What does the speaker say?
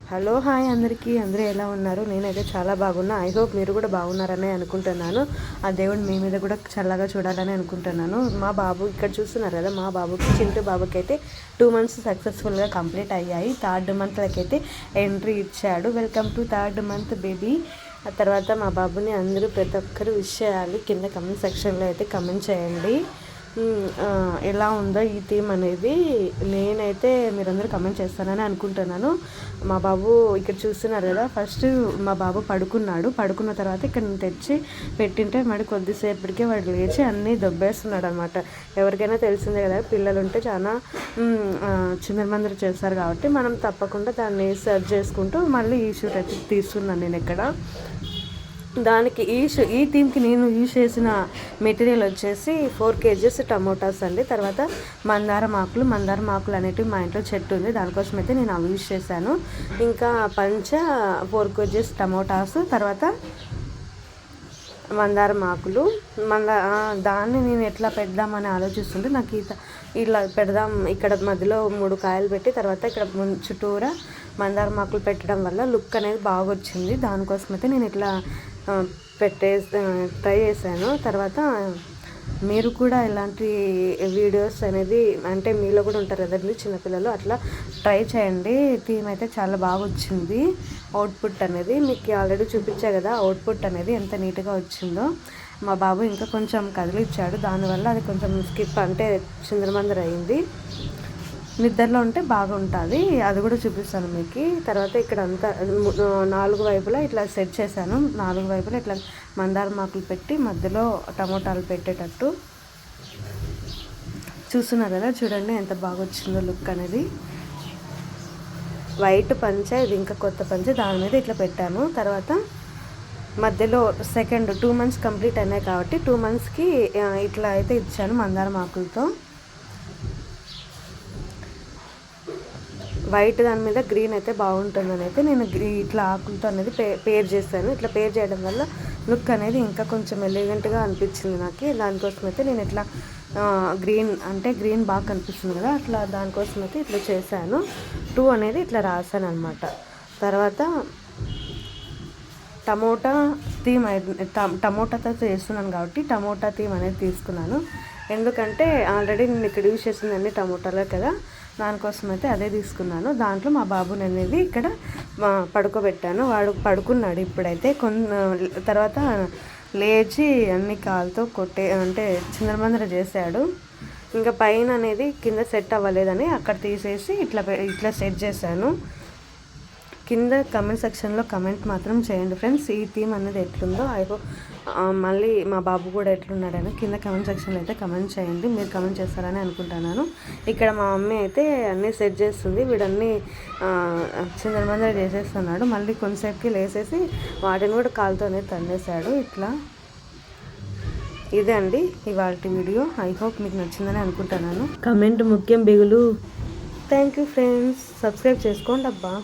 Hello hi అందరూ ఎలా ఉన్నారు? నేనైతే చాలా బాగున్నా. ఐ హోప్ మీరు కూడా బాగున్నారని అనుకుంటున్నాను. ఆ దేవుడు మీ మీద కూడా చల్లగా చూడాలని అనుకుంటున్నాను. మా బాబు ఇక్కడ చూస్తున్నారు కదా, మా బాబుకి చింటూ బాబుకి అయితే 2 months సక్సెస్ఫుల్గా కంప్లీట్ అయ్యాయి. 3rd monthకి అయితే ఎంట్రీ ఇచ్చాడు. Welcome to 3rd month baby. ఆ తర్వాత మా బాబుని అందరూ ప్రతి ఒక్కరు విష్ చేయాలి. కింద కమెంట్ సెక్షన్లో అయితే కమెంట్ చేయండి ఎలా ఉందో ఈ థీమ్ అనేది. నేనైతే మీరందరూ కమెంట్ చేస్తానని అనుకుంటున్నాను. మా బాబు ఇక్కడ చూస్తున్నారు కదా, ఫస్ట్ మా బాబు పడుకున్న తర్వాత ఇక్కడ తెచ్చి పెట్టింటే మరి కొద్దిసేపటికే వాడు లేచి అన్నీ దొబ్బేస్తున్నాడు అనమాట. ఎవరికైనా తెలిసిందే కదా, పిల్లలు ఉంటే చాలా చిందరమందరు చేస్తారు కాబట్టి మనం తప్పకుండా దాన్ని సర్వ్ చేసుకుంటూ మళ్ళీ ఈ షూట్ అయితే తీస్తున్నాను నేను ఇక్కడ. దానికి ఈ థీమ్కి నేను యూజ్ చేసిన మెటీరియల్ వచ్చేసి 4 kgs టమోటాస్ అండి. తర్వాత మందారం ఆకులు అనేటివి మా ఇంట్లో చెట్టు ఉంది, దానికోసం అయితే నేను అవి యూజ్ చేశాను. ఇంకా 4 kgs టమోటాస్, తర్వాత మందారం ఆకులు. దాన్ని నేను ఎట్లా పెడదామని ఆలోచిస్తుంటే నాకు ఇలా పెడదాం, ఇక్కడ మధ్యలో 3 కాయలు పెట్టి తర్వాత ఇక్కడ చుట్టూరా మందారం ఆకులు పెట్టడం వల్ల లుక్ అనేది బాగా వచ్చింది. దానికోసం అయితే నేను ఇట్లా ట్రై చేశాను. తర్వాత మీరు కూడా ఇలాంటి వీడియోస్ అనేది, అంటే మీలో కూడా ఉంటారు కదండి చిన్నపిల్లలు, అట్లా ట్రై చేయండి. థీమ్ అయితే చాలా బాగా వచ్చింది. అవుట్పుట్ అనేది మీకు ఆల్రెడీ చూపించా కదా, అవుట్పుట్ అనేది ఎంత నీట్గా వచ్చిందో. మా బాబు ఇంకా కొంచెం కదిలిచ్చాడు, దానివల్ల అది కొంచెం స్కిప్ అంటే చిందరమందర అయింది. నిద్రలో ఉంటే బాగుంటుంది, అది కూడా చూపిస్తాను మీకు. తర్వాత ఇక్కడ అంతా 4 వైపులా ఇట్లా సెట్ చేశాను. 4 వైపులా ఇట్లా మందారం ఆకులు పెట్టి మధ్యలో టమోటాలు పెట్టేటట్టు చూస్తున్నారు కదా, చూడండి ఎంత బాగా వచ్చిందో లుక్ అనేది. వైట్ పంచ, ఇది ఇంకా కొత్త పంచ, దాని మీద ఇట్లా పెట్టాను. తర్వాత మధ్యలో సెకండ్ 2 months కంప్లీట్ అయినాయి కాబట్టి 2 monthsకి ఇట్లా అయితే ఇచ్చాను మందారం ఆకులతో. వైట్ దాని మీద గ్రీన్ అయితే బాగుంటుందని అయితే నేను ఇట్లా ఆకులతో అనేది పేర్ చేశాను. ఇట్లా పేర్ చేయడం వల్ల లుక్ అనేది ఇంకా కొంచెం ఎలిగెంట్గా అనిపించింది నాకు. దానికోసం అయితే నేను ఇట్లా గ్రీన్ బాగా కనిపిస్తుంది కదా, అట్లా దానికోసం అయితే ఇట్లా చేశాను. 2 అనేది ఇట్లా రాశాను అనమాట. తర్వాత టమోటాతో చేస్తున్నాను కాబట్టి టమోటా థీమ్ అనేది తీసుకున్నాను. ఎందుకంటే ఆల్రెడీ నేను ఇక్కడ యూజ్ చేసింది అన్ని టమోటాలే కదా, దానికోసం అయితే అదే తీసుకున్నాను. దాంట్లో మా బాబుని అనేది ఇక్కడ పడుకోబెట్టాను. వాడు పడుకున్నాడు ఇప్పుడైతే. తర్వాత లేచి అన్ని కాలుతో అంటే చిందరమందర చేశాడు. ఇంకా పైన అనేది కింద సెట్ అవ్వలేదని అక్కడ తీసేసి ఇట్లా సెట్ చేశాను. కింద కమెంట్ సెక్షన్లో కమెంట్ మాత్రం చేయండి ఫ్రెండ్స్, ఈ థీమ్ అనేది ఎట్లుందో. మళ్ళీ మా బాబు కూడా ఎట్లున్నాడని కింద కమెంట్ సెక్షన్లో అయితే కమెంట్ చేయండి. మీరు కమెంట్ చేస్తారని అనుకుంటున్నాను. ఇక్కడ మా మమ్మీ అయితే అన్నీ సెట్ చేస్తుంది, వీడన్నీ చిందరమందర చేసేస్తున్నాడు. మళ్ళీ కొంతసేపుకి లేసేసి వాటిని కూడా కాలుతోనే తన్నేశాడు. ఇట్లా ఇదే అండి ఇవాల్టి వీడియో. ఐ హోప్ మీకు నచ్చిందని అనుకుంటున్నాను. కమెంట్ ముఖ్యం బిగులు. థ్యాంక్ యూ ఫ్రెండ్స్, సబ్స్క్రైబ్ చేసుకోండి అబ్బా.